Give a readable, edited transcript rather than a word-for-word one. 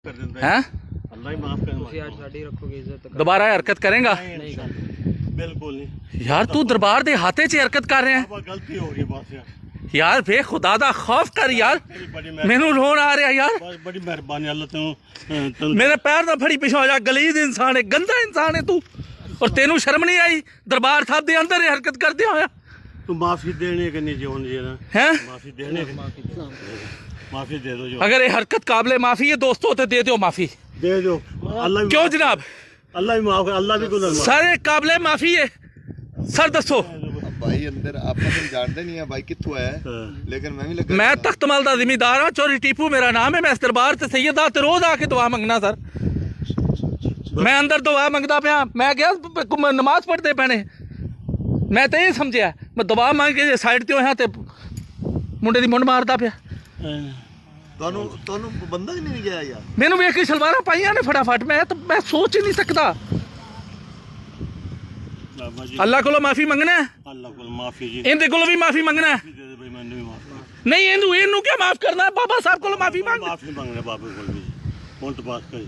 हैं? अल्लाह ही माफ करे। दोबारा हरकत करेंगा? बिल्कुल नहीं यार तू दरबार दे हाथे च हरकत कर रहे हैं गलती हो गई बस यार। बे खुदा दा खौफ कर यार, मैनू रोन आ रहा यार। बड़ी मेहरबानी अल्लाह तू मेरे पैर ना फड़ी पिछा जा। गलीज इंसान है, गंदा इंसान है तू, और तेनू शर्म नहीं आई दरबार साहब दे अंदर ये हरकत करते होया? तू माफी देने के नहीं जो ना हैं? माफी देने माफी दे दो जो। अगर ये हरकत काबिले माफी है दोस्तों तो दे दो माफी, दे दो। अल्लाह क्यों जनाब? अल्लाह भी माफ करे, अल्लाह भी गुनाह सारे काबिले माफी है सर। दसो भाई अंदर आप जानते नहीं है भाई कित्थों है, लेकिन मैं भी लगा मैं तख्तमल दा जिम्मेदार हाँ। चोरी टीपू मेरा नाम है। मैं इस दरबार से सैयदा ते रोज आके दुआ मंगना सर। मैं अंदर दुआ मंगदा पिया। मैं गया नमाज पढ़ते पैने, मैं तो ये समझिया मैं दुआ मंग के साइड ते होया ते मुंडे दी मुंड मारदा पिया। ਤੁਹਾਨੂੰ ਬੰਦਾ ਹੀ ਨਹੀਂ ਗਿਆ ਯਾਰ। मैनू वेख के सलवारां पाइयां ने फटाफट। मैं सोच ही नहीं सकता। अल्लाह को माफी मंगना है, अल्लाह को माफी जी इनके को भी माफी मंगना है। दे दे भाई मैंने भी माफ कर। नहीं इनू क्या माफ करना है? बाबा साहब को माफी मांग। माफी मांगने बाबे को भी हुन तो बात करी।